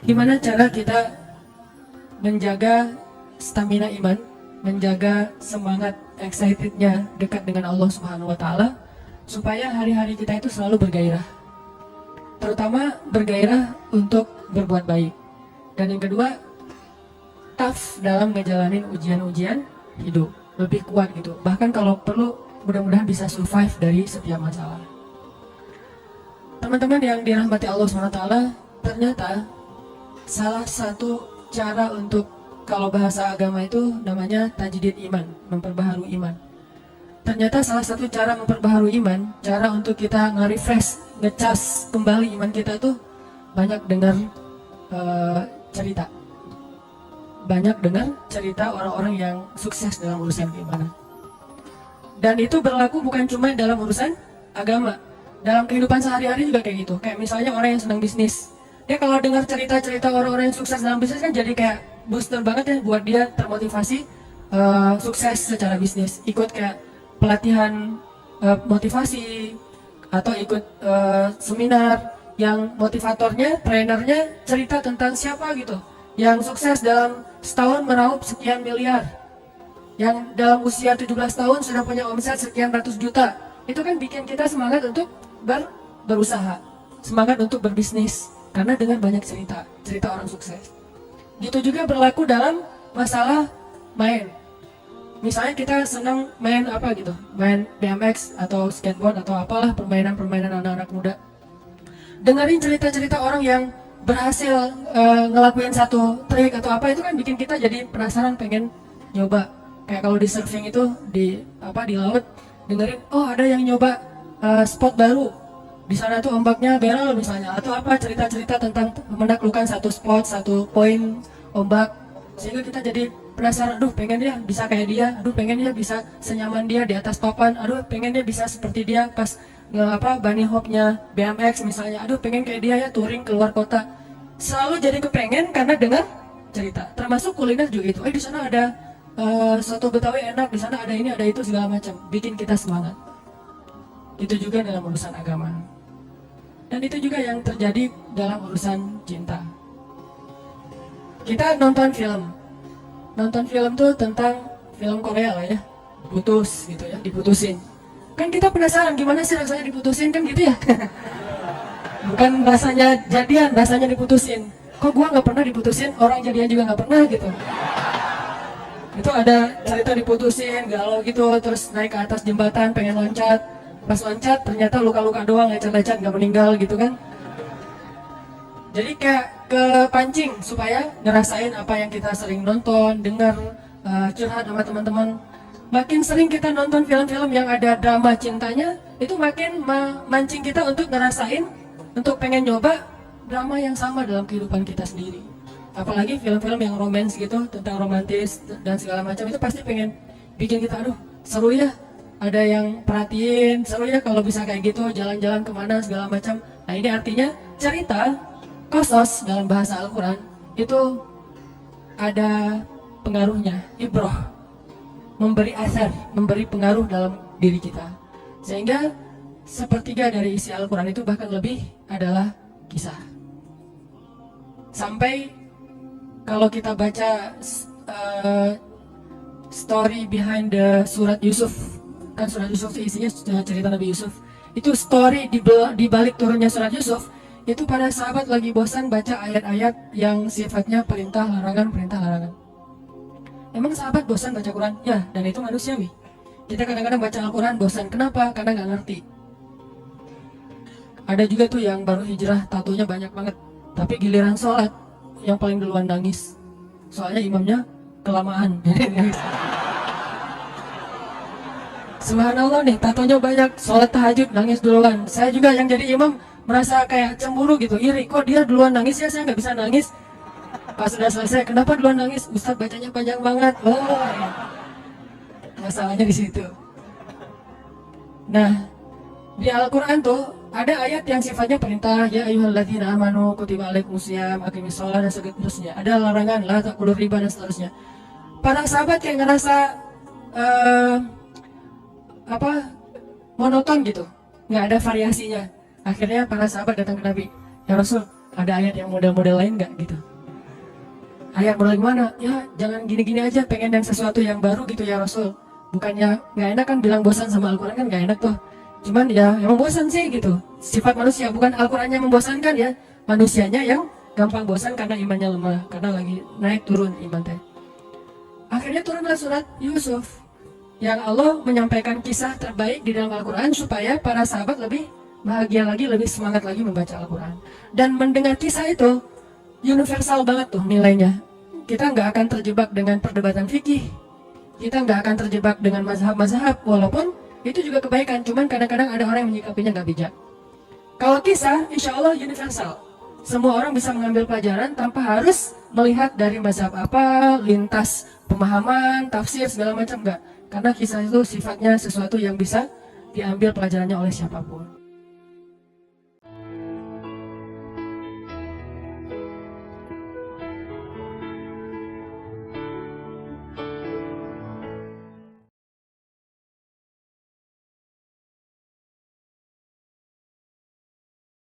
Gimana cara kita menjaga stamina iman, menjaga semangat excitednya dekat dengan Allah Subhanahu wa Ta'ala, supaya hari-hari kita itu selalu bergairah, terutama bergairah untuk berbuat baik. Dan yang kedua, tough dalam ngejalanin ujian-ujian hidup, lebih kuat gitu. Bahkan kalau perlu, mudah-mudahan bisa survive dari setiap masalah. Teman-teman yang dirahmati Allah Subhanahu wa Ta'ala, ternyata salah satu cara untuk, kalau bahasa agama itu namanya tajdid iman, memperbaharui iman. Ternyata salah satu cara memperbaharui iman, cara untuk kita nge-refresh, ngecas kembali iman kita tuh banyak dengar cerita. Banyak dengar cerita orang-orang yang sukses dalam urusan keimanan. Dan itu berlaku bukan cuma dalam urusan agama, dalam kehidupan sehari-hari juga kayak gitu. Kayak misalnya orang yang senang bisnis, dia kalau dengar cerita-cerita orang-orang yang sukses dalam bisnis kan jadi kayak booster banget ya buat dia termotivasi sukses secara bisnis. Ikut kayak pelatihan motivasi atau ikut seminar yang motivatornya, trainernya cerita tentang siapa gitu yang sukses dalam setahun meraup sekian miliar, yang dalam usia 17 tahun sudah punya omset sekian ratus juta. Itu kan bikin kita semangat untuk berusaha, semangat untuk berbisnis, karena dengan banyak cerita orang sukses. Gitu juga berlaku dalam masalah main. Misalnya kita senang main apa gitu, main BMX atau skateboard atau apalah permainan-permainan anak-anak muda. Dengerin cerita-cerita orang yang berhasil ngelakuin satu trik atau apa, itu kan bikin kita jadi penasaran, pengen nyoba. Kayak kalau di surfing itu di laut, dengerin oh ada yang nyoba spot baru di sana tuh ombaknya barrel misalnya, atau apa cerita-cerita tentang menaklukkan satu spot, satu poin ombak, sehingga kita jadi penasaran, aduh pengen dia bisa kayak dia, aduh pengen dia bisa senyaman dia di atas papan, aduh pengen dia bisa seperti dia pas bunny hopnya BMX misalnya, aduh pengen kayak dia ya touring keluar kota. Selalu jadi kepengen karena dengar cerita. Termasuk kuliner juga itu, di sana ada soto Betawi enak, di sana ada ini ada itu segala macam, bikin kita semangat. Itu juga dalam urusan agama. Dan itu juga yang terjadi dalam urusan cinta. Kita nonton film tuh tentang film Korea lah ya, putus gitu ya, diputusin. Kan kita penasaran gimana sih rasanya diputusin, kan gitu ya. Bukan rasanya jadian, rasanya diputusin. Kok gua nggak pernah diputusin, orang jadian juga nggak pernah gitu. Itu ada cerita diputusin, galau gitu, terus naik ke atas jembatan pengen loncat. Pas loncat ternyata luka-luka doang, lecet-lecet, nggak meninggal gitu kan. Jadi kayak kepancing supaya ngerasain apa yang kita sering nonton, dengar, curhat sama teman-teman. Makin sering kita nonton film-film yang ada drama cintanya, itu makin memancing kita untuk ngerasain, untuk pengen nyoba drama yang sama dalam kehidupan kita sendiri. Apalagi film-film yang romance gitu, tentang romantis dan segala macam, itu pasti pengen bikin kita, aduh seru ya, ada yang perhatiin, seru ya kalau bisa kayak gitu, jalan-jalan kemana segala macam. Nah ini artinya cerita, qasas dalam bahasa Al-Quran itu ada pengaruhnya, ibroh, memberi asar, memberi pengaruh dalam diri kita. Sehingga sepertiga dari isi Al-Quran itu bahkan lebih adalah kisah. Sampai kalau kita baca story behind the surat Yusuf, kan surat Yusuf itu isinya cerita Nabi Yusuf. Itu story di balik turunnya surat Yusuf, itu para sahabat lagi bosan baca ayat-ayat yang sifatnya perintah larangan. Emang sahabat bosan baca Quran? Ya, dan itu manusiawi. Kita kadang-kadang baca Al-Quran bosan. Kenapa? Karena nggak ngerti. Ada juga tuh yang baru hijrah, tatonya banyak banget, tapi giliran sholat yang paling duluan nangis. Soalnya imamnya kelamaan. Subhanallah nih, tatonya banyak, sholat tahajud nangis duluan. Saya juga yang jadi imam merasa kayak cemburu gitu, iri. Kok dia duluan nangis ya, saya nggak bisa nangis. Pas sudah selesai, kenapa duluan nangis? Ustadz bacanya panjang banget. Oh, masalahnya di situ. Nah, di Al-Quran tuh ada ayat yang sifatnya perintah, ya ayyuhalladzina amanu kutiba alaikumusiyam aqimis shalah dan seterusnya. Ada larangan, la taqulur riba dan seterusnya. Para sahabat yang ngerasa monoton gitu, nggak ada variasinya. Akhirnya para sahabat datang ke Nabi, ya Rasul, Ada ayat yang model-model lain nggak gitu? Ayat model gimana? Ya jangan gini-gini aja, pengen yang sesuatu yang baru gitu ya Rasul. Bukannya nggak enak kan bilang bosan sama Al-Quran, kan nggak enak tuh. Cuman ya emang bosan sih gitu. Sifat manusia, bukan Al-Qurannya membosankan ya. Manusianya yang gampang bosan karena imannya lemah, karena lagi naik turun iman teh. Akhirnya turunlah surat Yusuf yang Allah menyampaikan kisah terbaik di dalam Al-Quran supaya para sahabat lebih bahagia lagi, lebih semangat lagi membaca Al-Quran. Dan mendengar kisah itu universal banget tuh nilainya. Kita nggak akan terjebak dengan perdebatan fikih, kita nggak akan terjebak dengan mazhab-mazhab, walaupun itu juga kebaikan, cuman kadang-kadang ada orang yang menyikapinya nggak bijak. Kalau kisah, insya Allah universal. Semua orang bisa mengambil pelajaran tanpa harus melihat dari mazhab apa, lintas pemahaman, tafsir, segala macam, nggak. Karena kisah itu sifatnya sesuatu yang bisa diambil pelajarannya oleh siapapun.